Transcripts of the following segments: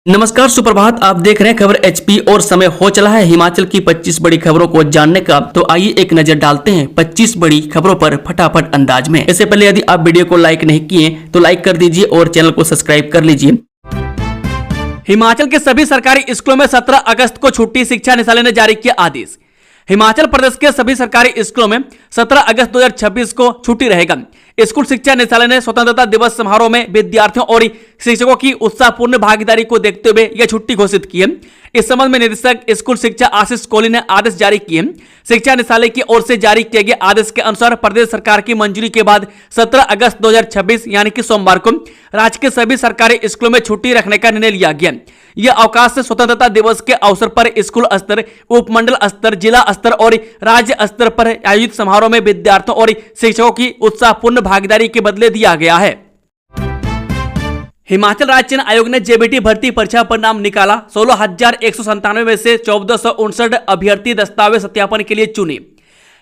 नमस्कार, सुप्रभात। आप देख रहे हैं खबर एचपी और समय हो चला है हिमाचल की 25 बड़ी खबरों को जानने का। तो आइए एक नजर डालते हैं 25 बड़ी खबरों पर फटाफट अंदाज में। इससे पहले यदि आप वीडियो को लाइक नहीं किए तो लाइक कर दीजिए और चैनल को सब्सक्राइब कर लीजिए। हिमाचल के सभी सरकारी स्कूलों में 17 अगस्त को छुट्टी, शिक्षा निदेशालय ने जारी किया आदेश। हिमाचल प्रदेश के सभी सरकारी स्कूलों में 17 अगस्त 2026 को छुट्टी रहेगा। स्कूल शिक्षा निदेशालय ने स्वतंत्रता दिवस समारोह में विद्यार्थियों और शिक्षकों की उत्साहपूर्ण भागीदारी को देखते हुए यह छुट्टी घोषित की है। इस संबंध में निदेशक स्कूल शिक्षा आशीष कोहली ने आदेश जारी किए। शिक्षा निदेशालय की ओर से जारी किए गए आदेश के अनुसार प्रदेश सरकार की मंजूरी के बाद 17 अगस्त 2026 यानी कि सोमवार को राज्य के सभी सरकारी स्कूलों में छुट्टी रखने का निर्णय लिया गया। यह अवकाश स्वतंत्रता दिवस के अवसर पर स्कूल स्तर, उपमंडल स्तर, जिला स्तर और राज्य स्तर पर आयोजित समारोह में विद्यार्थियों और शिक्षकों की उत्साहपूर्ण भागीदारी के बदले दिया गया है। हिमाचल राज्य चयन आयोग ने जेबीटी भर्ती परीक्षा परिणाम निकाला। 16,197 में से 1459 अभ्यर्थी दस्तावेज सत्यापन के लिए चुने।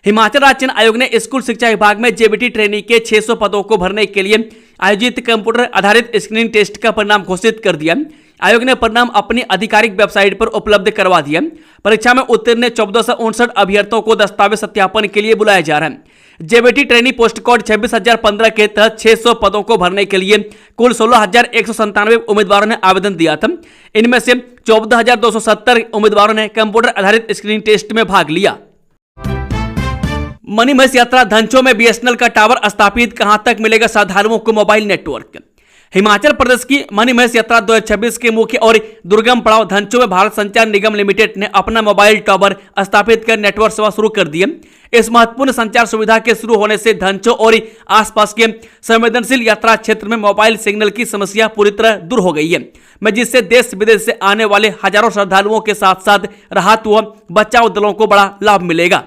हिमाचल राज्य चयन आयोग ने स्कूल शिक्षा विभाग में जेबीटी ट्रेनी के 600 पदों को भरने के लिए आयोजित कंप्यूटर आधारित स्क्रीनिंग टेस्ट का परिणाम घोषित कर दिया। आयोग ने परिणाम अपनी आधिकारिक वेबसाइट पर उपलब्ध करवा दिया। परीक्षा में उत्तीर्ण 1459 अभ्यर्थियों को दस्तावेज सत्यापन के लिए बुलाया जा रहा है। जेबीटी ट्रेनी पोस्ट कोड 26,015 के तहत 600 पदों को भरने के लिए कुल 16,197 उम्मीदवारों ने आवेदन दिया था। इनमें से 14,270 उम्मीदवारों ने कंप्यूटर आधारित स्क्रीनिंग टेस्ट में भाग लिया। मणिमहेश यात्रा धनचो में बीएसएनएल का टावर स्थापित, कहां तक मिलेगा श्रद्धालुओं को मोबाइल नेटवर्क। हिमाचल प्रदेश की मणिमहेश यात्रा 2026 के मुख्य और दुर्गम पड़ाव धनचो में भारत संचार निगम लिमिटेड ने अपना मोबाइल टावर स्थापित कर नेटवर्क सेवा शुरू कर दी है। इस महत्वपूर्ण संचार सुविधा के शुरू होने से धनचो और आसपास के संवेदनशील यात्रा क्षेत्र में मोबाइल सिग्नल की समस्या पूरी तरह दूर हो गई है, जिससे देश विदेश से आने वाले हजारों श्रद्धालुओं के साथ साथ राहत व बचाव दलों को बड़ा लाभ मिलेगा।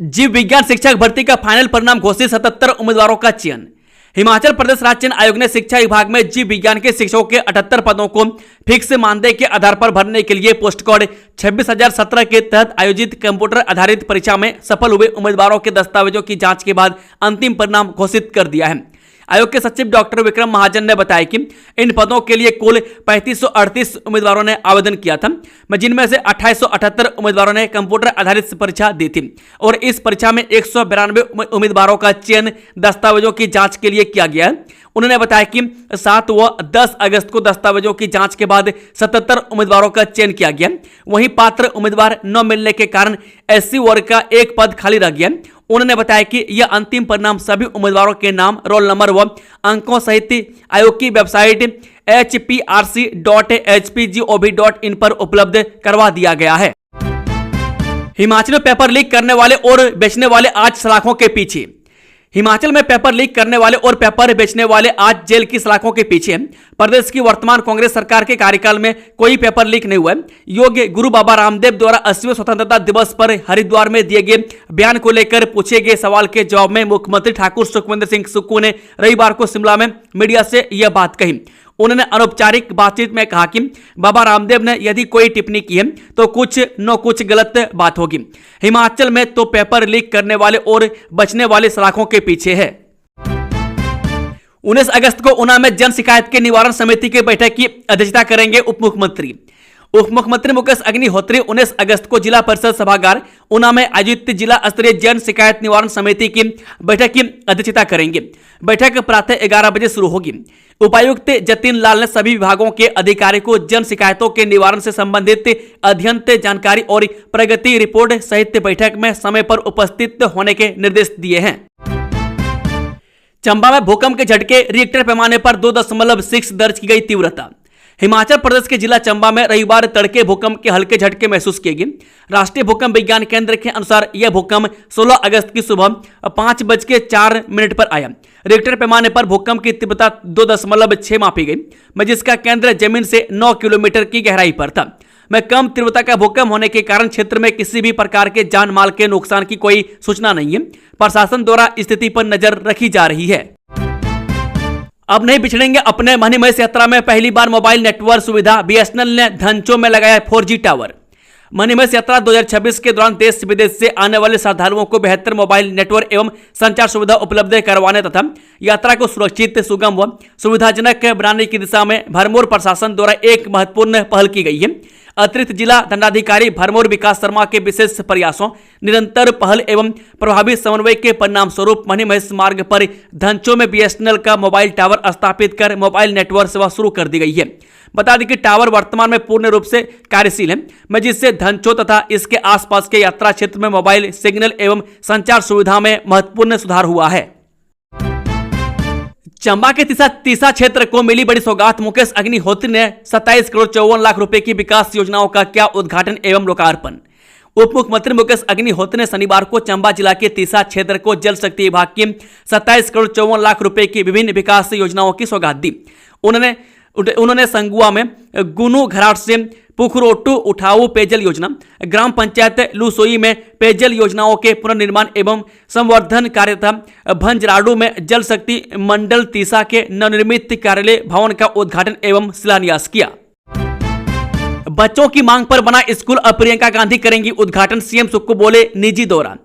जीव विज्ञान शिक्षक भर्ती का फाइनल परिणाम घोषित, 77 उम्मीदवारों का चयन। हिमाचल प्रदेश राज्य चयन आयोग ने शिक्षा विभाग में जीव विज्ञान के शिक्षकों के 78 पदों को फिक्स मानदेय के आधार पर भरने के लिए पोस्ट कोड 26,017 के तहत आयोजित कंप्यूटर आधारित परीक्षा में सफल हुए उम्मीदवारों के दस्तावेजों की जांच के बाद अंतिम परिणाम घोषित कर दिया है। आयोग के सचिव डॉक्टर विक्रम महाजन ने बताया कि इन पदों के लिए कुल 3538 उम्मीदवारों ने आवेदन किया था, जिनमें से 2878 उम्मीदवारों ने कंप्यूटर आधारित परीक्षा दी थी और इस परीक्षा में 192 उम्मीदवारों का चयन दस्तावेजों की जांच के लिए किया गया है। उन्होंने बताया कि 7 व 10 अगस्त को दस्तावेजों की जांच के बाद 77 उम्मीदवारों का चयन किया गया। वहीं पात्र उम्मीदवार न मिलने के कारण एससी वर्ग का एक पद खाली रह गया। उन्होंने बताया कि यह अंतिम परिणाम सभी उम्मीदवारों के नाम, रोल नंबर व अंकों सहित आयोग की वेबसाइट hrc.hpgov.in पर उपलब्ध करवा दिया गया है। हिमाचल में पेपर लीक करने वाले और बेचने वाले आज सलाखों के पीछे। हिमाचल में पेपर लीक करने वाले और पेपर बेचने वाले आज जेल की सलाखों के पीछे। प्रदेश की वर्तमान कांग्रेस सरकार के कार्यकाल में कोई पेपर लीक नहीं हुआ। योग्य गुरु बाबा रामदेव द्वारा 80वें स्वतंत्रता दिवस पर हरिद्वार में दिए गए बयान को लेकर पूछे गए सवाल के जवाब में मुख्यमंत्री ठाकुर सुखविंदर सिंह सुक्खू ने रविवार को शिमला में मीडिया से यह बात कही। उन्होंने अनौपचारिक बातचीत में कहा कि बाबा रामदेव ने यदि कोई टिप्पणी की है तो कुछ न कुछ गलत बात होगी। हिमाचल में तो पेपर लीक करने वाले और बचने वाले सलाखों के पीछे है। 19 अगस्त को ऊना में जन शिकायत के निवारण समिति की बैठक की अध्यक्षता करेंगे उप मुख्यमंत्री। उप मुख्यमंत्री मुकेश अग्निहोत्री 19 अगस्त को जिला परिषद सभागार ऊना में आयोजित जिला स्तरीय जन शिकायत निवारण समिति की बैठक की अध्यक्षता करेंगे। बैठक प्रातः 11 बजे शुरू होगी। उपायुक्त जतिन लाल ने सभी विभागों के अधिकारियों को जन शिकायतों के निवारण से संबंधित अध्ययन जानकारी और प्रगति रिपोर्ट सहित बैठक में समय पर उपस्थित होने के निर्देश दिए हैं। चंबा में भूकंप के झटके, रिक्टर पैमाने पर 2.6 दर्ज की गई तीव्रता। हिमाचल प्रदेश के जिला चंबा में रविवार तड़के भूकंप के हल्के झटके महसूस किए गए। राष्ट्रीय भूकंप विज्ञान केंद्र के अनुसार यह भूकंप 16 अगस्त की सुबह 5:04 पर आया। रिक्टर पैमाने पर भूकंप की तीव्रता 2.6 मापी गई, जिसका केंद्र जमीन से 9 किलोमीटर की गहराई पर था। कम तीव्रता का भूकंप होने के कारण क्षेत्र में किसी भी प्रकार के जान माल के नुकसान की कोई सूचना नहीं है। प्रशासन द्वारा स्थिति पर नजर रखी जा रही है। अब नहीं बिछड़ेंगे अपने मणिमहेश यात्रा में पहली बार मोबाइल नेटवर्क सुविधा, बीएसएनएल ने धनचो में लगाया 4G टावर। मनी महेश यात्रा 2026 के दौरान देश विदेश से आने वाले श्रद्धालुओं को बेहतर मोबाइल नेटवर्क एवं संचार सुविधा उपलब्ध करवाने तथा यात्रा को सुरक्षित, सुगम व सुविधाजनक बनाने की दिशा में भरमौर प्रशासन द्वारा एक महत्वपूर्ण पहल की गई है। अतिरिक्त जिला दंडाधिकारी भरमौर विकास शर्मा के विशेष प्रयासों, निरंतर पहल एवं प्रभावी समन्वय के परिणाम स्वरूप मनी महेश मार्ग पर धनचो में बीएसएनएल का मोबाइल टावर स्थापित कर मोबाइल नेटवर्क सेवा शुरू कर दी गई है। बता दें कि टावर वर्तमान में पूर्ण रूप से कार्यशील है, जिससे धनचो तथा इसके आसपास के यात्रा क्षेत्र में मोबाइल सिग्नल एवं संचार सुविधा में महत्वपूर्ण सुधार हुआ है। चंबा के तीसा क्षेत्र को मिली बड़ी सौगात। मुकेश अग्निहोत्री ने 27 करोड़ 54 लाख रुपए की विकास योजनाओं का किया उद्घाटन एवं लोकार्पण। उप मुख्यमंत्री मुकेश अग्निहोत्री ने शनिवार को चंबा जिला के तीसा क्षेत्र को जल शक्ति विभाग की 27 करोड़ 54 लाख रुपए की विभिन्न विकास योजनाओं की सौगात दी। उन्होंने संगुआ में गुनु घराट से पुखरोटू उठाऊ पेयजल योजना, ग्राम पंचायत लुसोई में पेयजल योजनाओं के पुनर्निर्माण एवं संवर्धन कार्य तथा भंजराडू में जल शक्ति मंडल तीसा के नवनिर्मित कार्यालय भवन का उद्घाटन एवं शिलान्यास किया। बच्चों की मांग पर बना स्कूल अब प्रियंका गांधी करेंगी उद्घाटन, सीएम सुक्खू बोले निजी दौरा।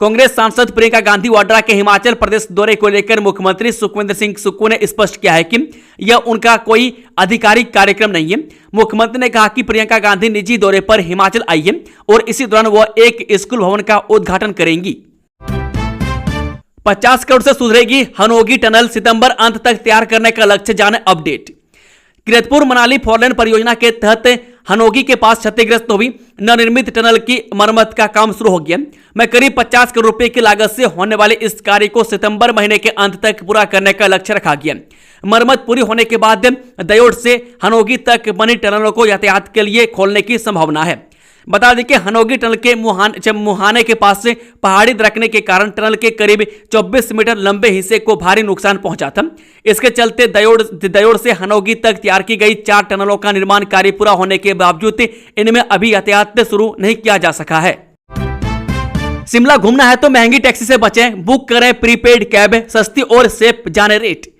कांग्रेस सांसद प्रियंका गांधी वाड्रा के हिमाचल प्रदेश दौरे को लेकर मुख्यमंत्री सुखविंदर सिंह सुक्खू ने स्पष्ट किया है कि यह उनका कोई आधिकारिक कार्यक्रम नहीं है। मुख्यमंत्री ने कहा कि प्रियंका गांधी निजी दौरे पर हिमाचल आई है और इसी दौरान वह एक स्कूल भवन का उद्घाटन करेंगी। 50 करोड़ से सुधरेगी हनोगी टनल, सितंबर अंत तक तैयार करने का लक्ष्य, जाने अपडेट। किरतपुर मनाली फोरलेन परियोजना के तहत हनोगी के पास क्षतिग्रस्त हुई नवनिर्मित टनल की मरम्मत का काम शुरू हो गया। मैं करीब 50 करोड़ रुपए की लागत से होने वाले इस कार्य को सितंबर महीने के अंत तक पूरा करने का लक्ष्य रखा गया। मरम्मत पूरी होने के बाद दयोड़ से हनोगी तक बनी टनलों को यातायात के लिए खोलने की संभावना है। बता दें कि हनोगी टनल के मुहाने के पास से पहाड़ी दरकने के कारण टनल के करीब 24 मीटर लंबे हिस्से को भारी नुकसान पहुंचा था। इसके चलते दयोड़ से हनोगी तक तैयार की गई 4 टनलों का निर्माण कार्य पूरा होने के बावजूद इनमें अभी यातायात शुरू नहीं किया जा सका है। शिमला घूमना है तो महंगी टैक्सी से बचें, बुक करें प्रीपेड कैब, सस्ती और सेफ जाने रेट।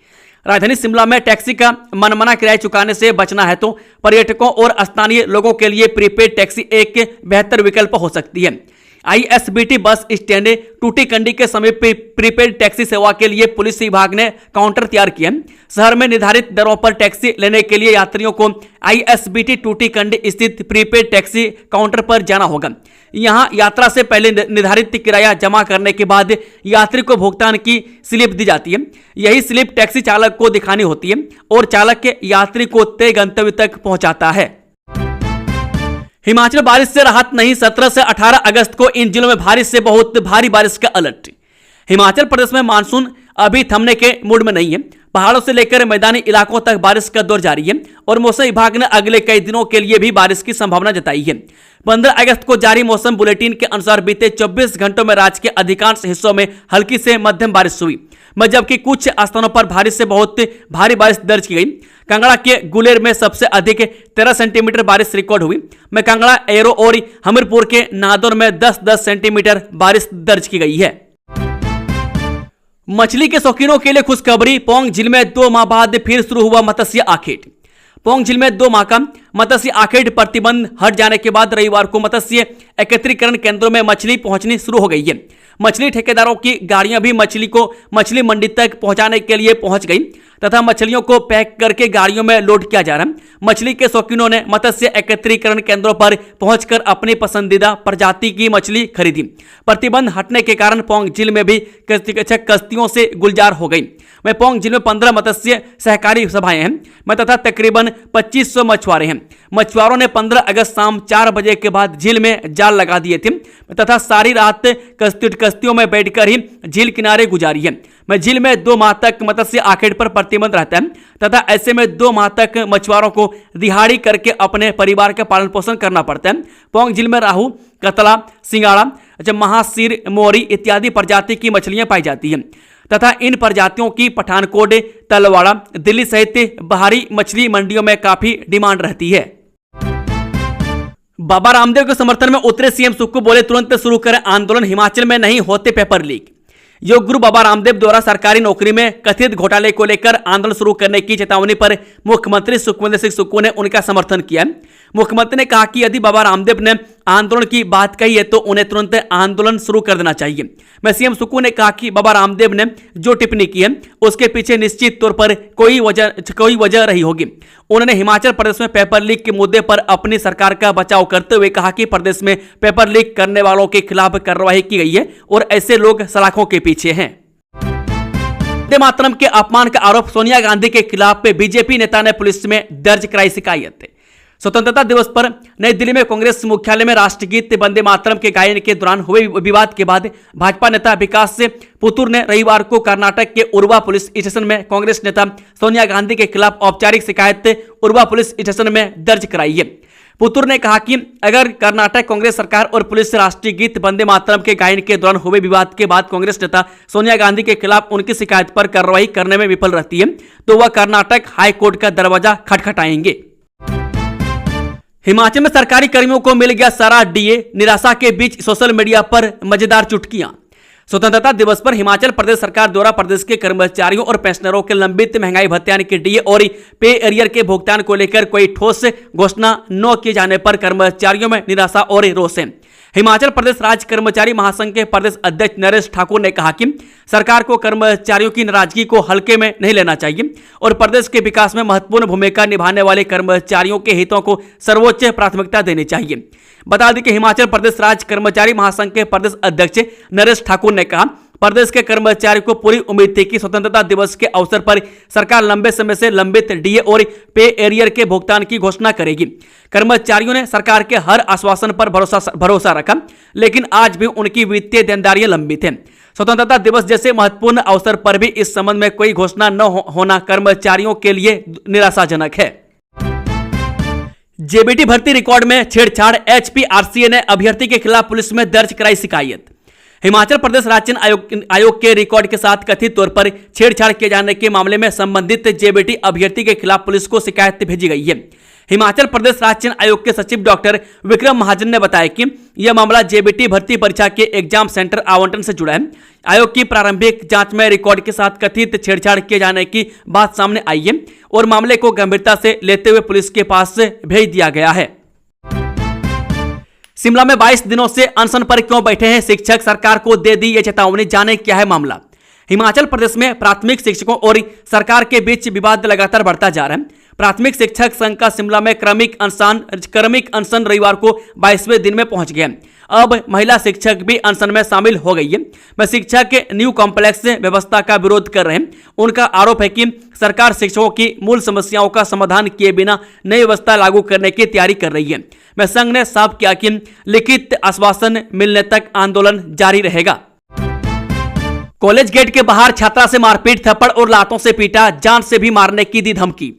राजधानी शिमला में टैक्सी का मनमाना किराया चुकाने से बचना है तो पर्यटकों और स्थानीय लोगों के लिए प्रीपेड टैक्सी एक बेहतर विकल्प हो सकती है। आईएसबीटी बस स्टैंड टूटीकंडी के समीप प्रीपेड टैक्सी सेवा के लिए पुलिस विभाग ने काउंटर तैयार किया। शहर में निर्धारित दरों पर टैक्सी लेने के लिए यात्रियों को आईएसबीटी टूटीकंडी स्थित प्रीपेड टैक्सी काउंटर पर जाना होगा। यहां यात्रा से पहले निर्धारित किराया जमा करने के बाद यात्री को भुगतान की स्लिप दी जाती है। यही स्लिप टैक्सी चालक को दिखानी होती है और चालक के यात्री को तय गंतव्य तक पहुंचाता है। हिमाचल बारिश से राहत नहीं, 17 से 18 अगस्त को इन जिलों में भारी से बहुत भारी बारिश का अलर्ट। हिमाचल प्रदेश में मानसून अभी थमने के मूड में नहीं है। पहाड़ों से लेकर मैदानी इलाकों तक बारिश का दौर जारी है और मौसम विभाग ने अगले कई दिनों के लिए भी बारिश की संभावना जताई है। 15 अगस्त को जारी मौसम बुलेटिन के अनुसार बीते 24 घंटों में राज्य के अधिकांश हिस्सों में हल्की से मध्यम बारिश हुई, जबकि कुछ स्थानों पर भारी से बहुत भारी बारिश दर्ज की गई। कांगड़ा के गुलेर में सबसे अधिक 13 सेंटीमीटर बारिश रिकॉर्ड हुई। कांगड़ा, एरो और हमीरपुर के नादौर में 10-10 सेंटीमीटर बारिश दर्ज की गई है। मछली के शौकीनों के लिए खुशखबरी, पोंग झील में 2 माह बाद फिर शुरू हुआ मत्स्य आखेट। पोंग झील में 2 माह का मत्स्य आखेट प्रतिबंध हट जाने के बाद रविवार को मत्स्य एकत्रीकरण केंद्रों में मछली पहुंचनी शुरू हो गई है। मछली ठेकेदारों की गाड़ियां भी मछली को मछली मंडी तक पहुंचाने के लिए पहुंच गई तथा मछलियों को पैक करके गाड़ियों में लोड किया जा रहा है। मछली के शौकीनों ने मत्स्य एकत्रीकरण केंद्रों पर पहुंचकर अपनी पसंदीदा प्रजाति की मछली खरीदी। प्रतिबंध हटने के कारण पोंग झील में भी कश्तियों से गुलजार हो गई। पोंग झील में 15 मत्स्य सहकारी सभाएं हैं तथा तकरीबन 2500 मछुआरे हैं। मछुआरों ने 15 अगस्त शाम 4 बजे के बाद झील में जाल लगा दिए थे तथा सारी रात कश्तियों में बैठकर ही झील किनारे गुजारी है। झील में 2 माह तक मत्स्य आखेट पर प्रतिबंध रहता है तथा ऐसे में 2 माह तक मछुआरों को दिहाड़ी करके अपने परिवार का पालन पोषण करना पड़ता है। पोंग झील में राहू, कतला, सिंगाड़ा, महासीर, मोरी इत्यादि प्रजाति की मछलियां पाई जाती हैं तथा इन प्रजातियों की पठानकोट, तलवाड़ा, दिल्ली सहित बाहरी मछली मंडियों में काफी डिमांड रहती है। बाबा रामदेव के समर्थन में उतरे सीएम सुक्खू, बोले तुरंत शुरू करें आंदोलन, हिमाचल में नहीं होते पेपर लीक। योग गुरु बाबा रामदेव द्वारा सरकारी नौकरी में कथित घोटाले को लेकर आंदोलन शुरू करने की चेतावनी पर मुख्यमंत्री सुखविंदर सिंह सुक्खू ने उनका समर्थन किया। मुख्यमंत्री ने कहा कि यदि बाबा रामदेव ने आंदोलन की बात कही है तो उन्हें तुरंत आंदोलन शुरू कर देना चाहिए। मैं सीएम सुक्कू ने कहा कि बाबा रामदेव ने जो टिप्पणी की है उसके पीछे निश्चित तौर पर कोई वजह रही होगी। उन्होंने हिमाचल प्रदेश में पेपर लीक के मुद्दे पर अपनी सरकार का बचाव करते हुए कहा कि प्रदेश में पेपर लीक करने वालों के खिलाफ कार्रवाई की गई है और ऐसे लोग सलाखों के पीछे हैं। वंदे मातरम के अपमान का आरोप सोनिया गांधी के खिलाफ बीजेपी नेता ने पुलिस में दर्ज कराई शिकायत। स्वतंत्रता दिवस पर नई दिल्ली में कांग्रेस मुख्यालय में राष्ट्रगीत वंदे मातरम के गायन के दौरान हुए विवाद के बाद भाजपा नेता विकास पुतुर ने रविवार को कर्नाटक के उर्वा पुलिस स्टेशन में कांग्रेस नेता सोनिया गांधी के खिलाफ औपचारिक शिकायत उर्वा पुलिस स्टेशन में दर्ज कराई है। पुतुर ने कहा कि अगर कर्नाटक कांग्रेस सरकार और पुलिस राष्ट्रीय गीत वंदे मातरम के गायन के दौरान हुए विवाद के बाद कांग्रेस नेता सोनिया गांधी के खिलाफ उनकी शिकायत पर कार्रवाई करने में विफल रहती है तो वह कर्नाटक हाई कोर्ट का दरवाजा खटखटाएंगे। हिमाचल में सरकारी कर्मियों को मिल गया सारा डीए, निराशा के बीच सोशल मीडिया पर मजेदार चुटकियां। स्वतंत्रता दिवस पर हिमाचल प्रदेश सरकार द्वारा प्रदेश के कर्मचारियों और पेंशनरों के लंबित महंगाई भत्ते यानी कि डीए और पे एरियर के भुगतान को लेकर कोई ठोस घोषणा न किए जाने पर कर्मचारियों में निराशा और रोष है। हिमाचल प्रदेश राज्य कर्मचारी महासंघ के प्रदेश अध्यक्ष नरेश ठाकुर ने कहा कि सरकार को कर्मचारियों की नाराजगी को हल्के में नहीं लेना चाहिए और प्रदेश के विकास में महत्वपूर्ण भूमिका निभाने वाले कर्मचारियों के हितों को सर्वोच्च प्राथमिकता देनी चाहिए। बता दें कि हिमाचल प्रदेश राज्य कर्मचारी महासंघ के प्रदेश अध्यक्ष नरेश ठाकुर ने कहा प्रदेश के कर्मचारियों को पूरी उम्मीद थी कि स्वतंत्रता दिवस के अवसर पर सरकार लंबे समय से लंबित डीए और पे एरियर के भुगतान की घोषणा करेगी। कर्मचारियों ने सरकार के हर आश्वासन पर भरोसा रखा, लेकिन आज भी उनकी वित्तीय देनदारियां लंबित हैं। स्वतंत्रता दिवस जैसे महत्वपूर्ण अवसर पर भी इस संबंध में कोई घोषणा न होना कर्मचारियों के लिए निराशाजनक है। जेबीटी भर्ती रिकॉर्ड में छेड़छाड़, एचपीआरसीए ने अभ्यर्थी के खिलाफ पुलिस में दर्ज कराई शिकायत। हिमाचल प्रदेश राज्य आयोग के रिकॉर्ड के साथ कथित तौर पर छेड़छाड़ किए जाने के मामले में संबंधित जेबीटी अभ्यर्थी के खिलाफ पुलिस को शिकायत भेजी गई है। हिमाचल प्रदेश राज्य आयोग के सचिव डॉक्टर विक्रम महाजन ने बताया कि यह मामला जेबीटी भर्ती परीक्षा के एग्जाम सेंटर आवंटन से जुड़ा है। आयोग की प्रारंभिक जांच में रिकॉर्ड के साथ कथित छेड़छाड़ किए जाने की बात सामने आई है और मामले को गंभीरता से लेते हुए पुलिस के पास भेज दिया गया है। शिमला में 22 दिनों से अनशन पर क्यों बैठे हैं शिक्षक, सरकार को दे दी ये चेतावनी, जाने क्या है मामला। हिमाचल प्रदेश में प्राथमिक शिक्षकों और सरकार के बीच विवाद लगातार बढ़ता जा रहा है। प्राथमिक शिक्षक संघ का शिमला में क्रमिक अनशन रविवार को 22वें दिन में पहुंच गया। अब महिला शिक्षक भी अनशन में शामिल हो गई है। वह शिक्षा के न्यू कॉम्प्लेक्स व्यवस्था का विरोध कर रहे हैं। उनका आरोप है कि सरकार शिक्षकों की मूल समस्याओं का समाधान किए बिना नई व्यवस्था लागू करने की तैयारी कर रही है। वह संघ ने साफ किया कि लिखित आश्वासन मिलने तक आंदोलन जारी रहेगा। कॉलेज गेट के बाहर छात्रा से मारपीट, थप्पड़ और लातों से पीटा, जान से भी मारने की दी धमकी।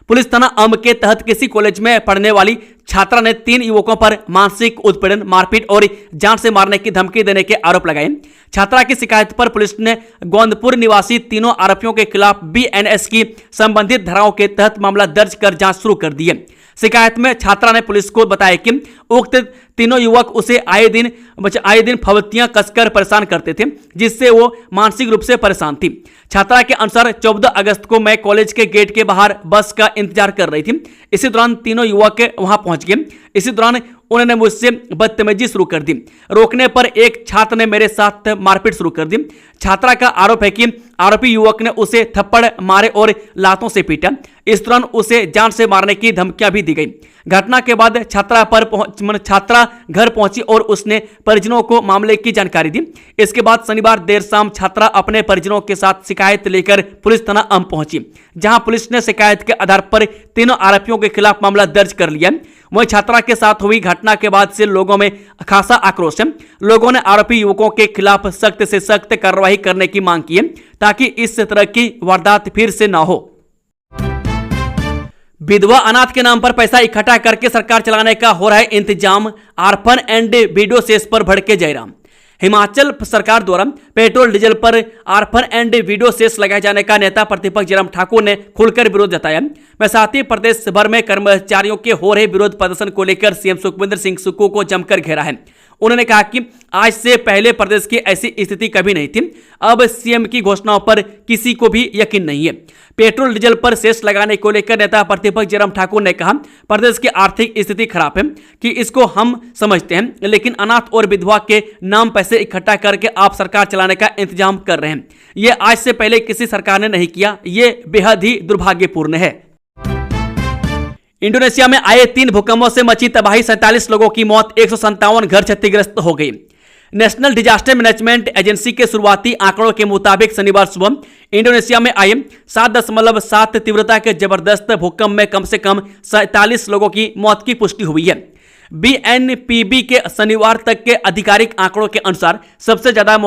पुलिस थाना अंब के तहत किसी कॉलेज में पढ़ने वाली छात्रा ने 3 युवकों पर मानसिक उत्पीड़न, मारपीट और जान से मारने की धमकी देने के आरोप लगाए। छात्रा की शिकायत पर पुलिस ने गोंदपुर निवासी तीनों आरोपियों के खिलाफ बीएनएस की संबंधित धाराओं के तहत मामला दर्ज कर जांच शुरू कर दी है। शिकायत में छात्रा ने पुलिस को बताया कि उक्त तीनों युवक उसे आए दिन फवतियां कसकर परेशान करते थे, जिससे वो मानसिक रूप से परेशान थी। छात्रा के अनुसार 14 अगस्त को मैं कॉलेज के गेट के बाहर बस का इंतजार कर रही थी। इसी दौरान तीनों युवक वहां पहुंच गए। इसी दौरान उन्होंने मुझसे बदतमीजी शुरू कर दी। रोकने पर एक छात्र ने मेरे साथ मारपीट शुरू कर दी। छात्रा का आरोप है कि आरोपी युवक ने उसे थप्पड़ मारे और लातों से पीटा। इस दौरान उसे जान से मारने की धमकियां भी दी गई। घटना के बाद छात्रा घर पहुंची और उसने परिजनों को मामले की जानकारी दी। इसके बाद शनिवार देर शाम छात्रा अपने परिजनों के साथ शिकायत लेकर पुलिस थाना अंब पहुंची, जहां पुलिस ने शिकायत के आधार पर तीनों आरोपियों के खिलाफ मामला दर्ज कर लिया। वहीं छात्रा के साथ हुई घटना के बाद से लोगों में खासा आक्रोश है। लोगों ने आरोपी युवकों के खिलाफ सख्त से सख्त कार्रवाई करने की मांग की है, ताकि इस तरह की वारदात फिर से न हो। विधवा अनाथ के नाम पर पैसा इकट्ठा करके सरकार चलाने का हो रहा है इंतजाम, आर्फन एंड वीडियो सेस पर भड़के जयराम। हिमाचल सरकार द्वारा पेट्रोल डीजल पर आर्फन एंड वीडियो सेस लगाए जाने का नेता प्रतिपक्ष जयराम ठाकुर ने खुलकर विरोध जताया। वह साथ ही प्रदेश भर में कर्मचारियों के हो रहे विरोध प्रदर्शन को लेकर सीएम सुखविंदर सिंह सुक्खू को जमकर घेरा है। उन्होंने कहा कि आज से पहले प्रदेश की ऐसी स्थिति कभी नहीं थी। अब सीएम की घोषणाओं पर किसी को भी यकीन नहीं है। पेट्रोल डीजल पर सेस लगाने को लेकर नेता प्रतिपक्ष जयराम ठाकुर ने कहा, प्रदेश की आर्थिक स्थिति खराब है कि इसको हम समझते हैं, लेकिन अनाथ और विधवा के नाम पैसे इकट्ठा करके आप सरकार चलाने का इंतजाम कर रहे हैं। ये आज से पहले किसी सरकार ने नहीं किया। ये बेहद ही दुर्भाग्यपूर्ण है। इंडोनेशिया में आए 3 भूकंपों से मची तबाही, 47 लोगों की मौत, 157 घर क्षतिग्रस्त हो गई। नेशनल डिजास्टर मैनेजमेंट एजेंसी के शुरुआती आंकड़ों के मुताबिक शनिवार सुबह इंडोनेशिया में आए 7.7 तीव्रता के जबरदस्त भूकंप में कम से कम 47 लोगों की मौत की पुष्टि हुई है। बीएनपीबी के शनिवार तक के आधिकारिक आंकड़ों के अनुसार सबसे ज्यादा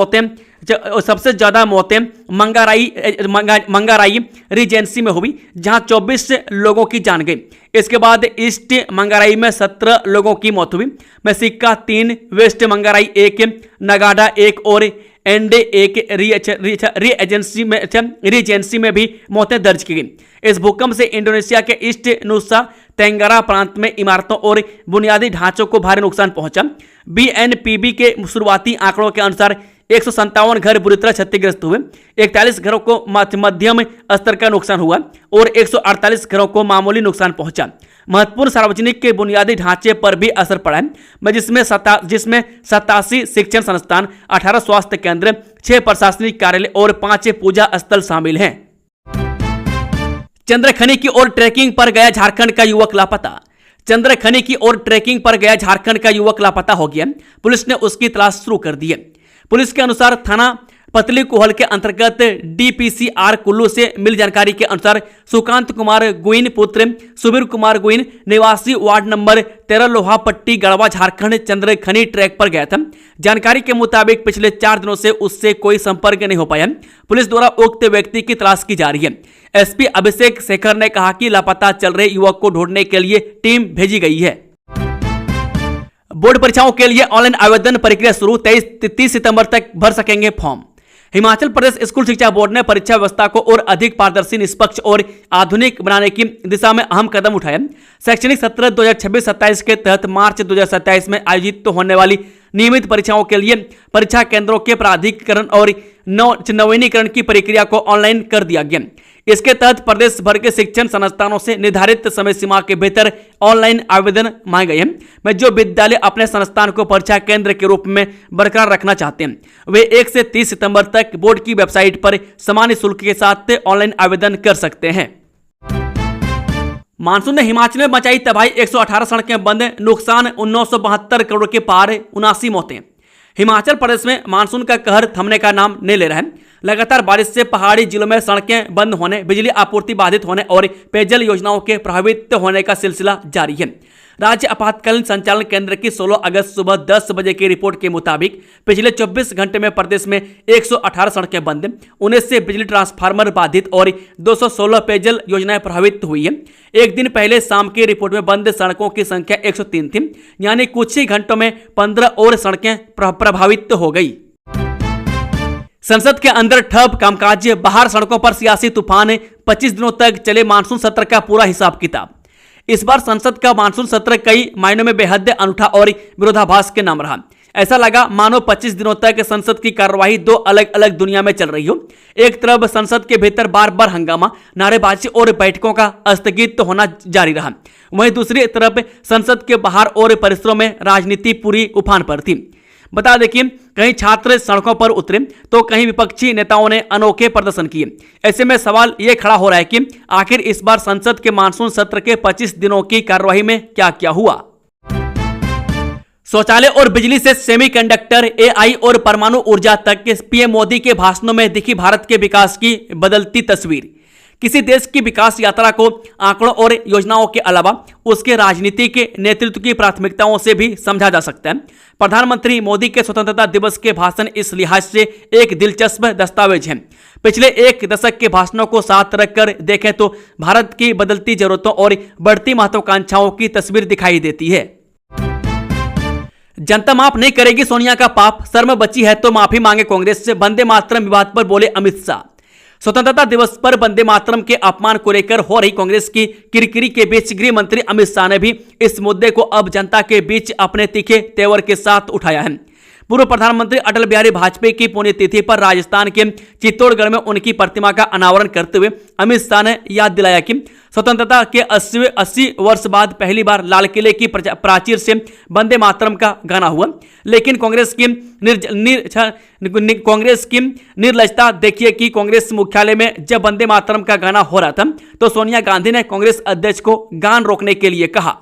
मौतें मंगाराई रीजेंसी में हुई, जहां 24 लोगों की जान गई। इसके बाद ईस्ट मंगाराई में 17 लोगों की मौत हुई। मेसिका 3, वेस्ट मंगाराई 1, नगाडा 1 और एंडे 1 रीजेंसी में भी मौतें दर्ज की गई। इस भूकंप से इंडोनेशिया के ईस्ट नुसा तेंगरा प्रांत में इमारतों और बुनियादी ढांचों को भारी नुकसान पहुंचा। बीएनपीबी के शुरुआती आंकड़ों के अनुसार 157 घर बुरी तरह क्षतिग्रस्त हुए, 41 घरों को मध्यम स्तर का नुकसान हुआ और 148 घरों को मामूली नुकसान पहुंचा। महत्वपूर्ण सार्वजनिक के बुनियादी ढांचे पर भी असर पड़ा है, जिसमें 87 शिक्षण संस्थान, 18 स्वास्थ्य केंद्र, 6 प्रशासनिक कार्यालय और 5 पूजा स्थल शामिल हैं। चंद्रखनी की ओर ट्रैकिंग पर गया झारखंड का युवक लापता। चंद्रखनी की ओर ट्रैकिंग पर गया झारखंड का युवक लापता हो गया। पुलिस ने उसकी तलाश शुरू कर दी है। पुलिस के अनुसार थाना पतली कुहल के अंतर्गत डीपीसीआर कुल्लू से मिली जानकारी के अनुसार सुकांत कुमार गुइन पुत्र सुबीर कुमार गुइन निवासी वार्ड नंबर 13 लोहा पट्टी गढ़वा झारखंड चंद्रखनी ट्रैक पर गया था। जानकारी के मुताबिक पिछले 4 दिनों से उससे कोई संपर्क नहीं हो पाया। पुलिस द्वारा उक्त व्यक्ति की तलाश की जा रही है। एसपी अभिषेक शेखर ने कहा कि लापता चल रहे युवक को ढूंढने के लिए टीम भेजी गई है। बोर्ड परीक्षाओं के लिए ऑनलाइन आवेदन प्रक्रिया शुरू, 30 सितंबर तक भर सकेंगे फॉर्म। हिमाचल प्रदेश स्कूल शिक्षा बोर्ड ने परीक्षा व्यवस्था को और अधिक पारदर्शी, निष्पक्ष और आधुनिक बनाने की दिशा में अहम कदम उठाए। शैक्षणिक सत्र 2026-27 के तहत मार्च 2027 में आयोजित होने वाली नियमित परीक्षाओं के लिए परीक्षा केंद्रों के प्राधिकरण और नवीनीकरण की प्रक्रिया को ऑनलाइन कर दिया गया। इसके तहत प्रदेश भर के शिक्षण संस्थानों से निर्धारित समय सीमा के भीतर ऑनलाइन आवेदन मांगे गए हैं। जो विद्यालय अपने संस्थान को परीक्षा केंद्र के रूप में बरकरार रखना चाहते हैं, वे 1 से 30 सितंबर तक बोर्ड की वेबसाइट पर सामान्य शुल्क के साथ ऑनलाइन आवेदन कर सकते हैं। मानसून ने हिमाचल में मचाई तबाही, 118 सड़कें बंद, नुकसान 972 करोड़ के पार, 79 मौतें। हिमाचल प्रदेश में मानसून का कहर थमने का नाम नहीं ले रहा है। लगातार बारिश से पहाड़ी जिलों में सड़कें बंद होने, बिजली आपूर्ति बाधित होने और पेयजल योजनाओं के प्रभावित होने का सिलसिला जारी है। राज्य आपातकालीन संचालन केंद्र की 16 अगस्त सुबह 10 बजे की रिपोर्ट के मुताबिक पिछले 24 घंटे में प्रदेश में 118 सड़कें बंद, 19 से बिजली ट्रांसफार्मर बाधित और 216 पेयजल योजनाएं प्रभावित हुई है। एक दिन पहले शाम की रिपोर्ट में बंद सड़कों की संख्या 103 थी, यानी कुछ ही घंटों में 15 और सड़कें प्रभावित हो गई। संसद के अंदर ठप कामकाज, बाहर सड़कों पर सियासी तूफान, 25 दिनों तक चले मानसून सत्र का पूरा हिसाब किताब। इस बार संसद का मानसून सत्र कई मायनों में बेहद अनूठा और विरोधाभास के नाम रहा। ऐसा लगा मानो 25 दिनों तक संसद की कार्यवाही 2 अलग अलग दुनिया में चल रही हो। एक तरफ संसद के भीतर बार बार हंगामा, नारेबाजी और बैठकों का स्थगित होना जारी रहा, वहीं दूसरी तरफ संसद के बाहर और परिसरों में राजनीति पूरी उफान पर थी। बता दें कि कहीं छात्र सड़कों पर उतरे तो कहीं विपक्षी नेताओं ने अनोखे प्रदर्शन किए। ऐसे में सवाल ये खड़ा हो रहा है कि आखिर इस बार संसद के मानसून सत्र के 25 दिनों की कार्यवाही में क्या क्या हुआ। शौचालय और बिजली से सेमीकंडक्टर, एआई और परमाणु ऊर्जा तक के पीएम मोदी के भाषणों में दिखी भारत के विकास की बदलती तस्वीर। किसी देश की विकास यात्रा को आंकड़ों और योजनाओं के अलावा उसके राजनीतिक नेतृत्व की प्राथमिकताओं से भी समझा जा सकता है। प्रधानमंत्री मोदी के स्वतंत्रता दिवस के भाषण इस लिहाज से एक दिलचस्प दस्तावेज है। पिछले 1 दशक के भाषणों को साथ रखकर देखें तो भारत की बदलती जरूरतों और बढ़ती महत्वाकांक्षाओं की तस्वीर दिखाई देती है। जनता माफ नहीं करेगी सोनिया का पाप, शर्म बची है तो माफी मांगे कांग्रेस से, वंदे मातरम विवाद पर बोले अमित शाह। स्वतंत्रता दिवस पर वंदे मातरम के अपमान को लेकर हो रही कांग्रेस की किरकिरी के बीच गृह मंत्री अमित शाह ने भी इस मुद्दे को अब जनता के बीच अपने तीखे तेवर के साथ उठाया है। पूर्व प्रधानमंत्री अटल बिहारी वाजपेयी की पुण्यतिथि पर राजस्थान के चित्तौड़गढ़ में उनकी प्रतिमा का अनावरण करते हुए अमित शाह ने याद दिलाया कि स्वतंत्रता के 80 वर्ष बाद पहली बार लाल किले की प्राचीर से वंदे मातरम का गाना हुआ, लेकिन कांग्रेस की निर्लजता देखिए कि कांग्रेस मुख्यालय में जब वंदे मातरम का गाना हो रहा था तो सोनिया गांधी ने कांग्रेस अध्यक्ष को गान रोकने के लिए कहा।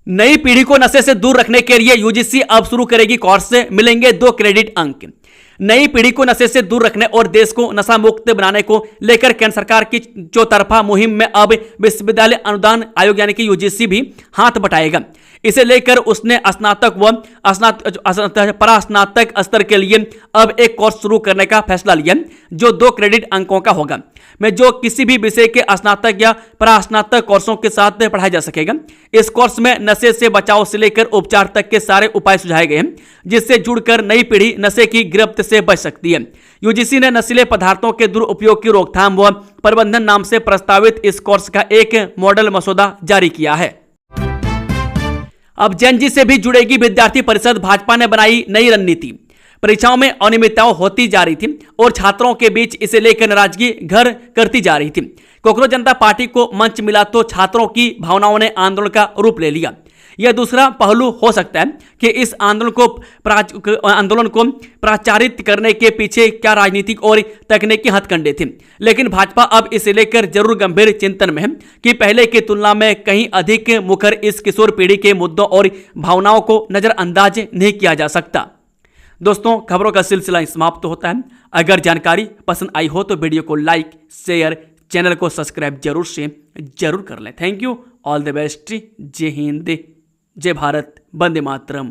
नई पीढ़ी को नशे से दूर रखने के लिए यूजीसी अब शुरू करेगी कोर्स, से मिलेंगे 2 क्रेडिट अंक। नई पीढ़ी को नशे से दूर रखने और देश को नशा मुक्त बनाने को लेकर केंद्र सरकार की चौतरफा मुहिम में अब विश्वविद्यालय अनुदान आयोग यानी कि यूजीसी भी हाथ बटाएगा। इसे लेकर उसने स्नातक व परास्नातक स्तर के लिए अब एक कोर्स शुरू करने का फैसला लिया जो 2 क्रेडिट अंकों का होगा, में जो किसी भी विषय के स्नातक या परास्नातक कोर्सों के साथ पढ़ाया जा सकेगा। इस कोर्स में नशे से बचाव से लेकर उपचार तक के सारे उपाय सुझाए गए हैं, जिससे जुड़कर नई पीढ़ी नशे की गिरफ्त से बच सकती है। यूजीसी ने नशीले पदार्थों के दुरुपयोग की रोकथाम व प्रबंधन नाम से प्रस्तावित इस कोर्स का एक मॉडल मसौदा जारी किया है। अब जेनजी से भी जुड़ेगी विद्यार्थी परिषद, भाजपा ने बनाई नई रणनीति। परीक्षाओं में अनियमितताएं होती जा रही थी और छात्रों के बीच इसे लेकर नाराजगी घर करती जा रही थी। कांग्रेस जनता पार्टी को मंच मिला तो छात्रों की भावनाओं ने आंदोलन का रूप ले लिया। यह दूसरा पहलू हो सकता है कि इस आंदोलन को प्रचारित करने के पीछे क्या राजनीतिक और तकनीकी हथकंडे थे, लेकिन भाजपा अब इसे लेकर जरूर गंभीर चिंतन में है कि पहले की तुलना में कहीं अधिक मुखर इस किशोर पीढ़ी के मुद्दों और भावनाओं को नजरअंदाज नहीं किया जा सकता। दोस्तों, खबरों का सिलसिला समाप्त होता है। अगर जानकारी पसंद आई हो तो वीडियो को लाइक, शेयर, चैनल को सब्सक्राइब जरूर कर लें। Thank you, all the best, जय हिंद, जय भारत, वंदे मातरम।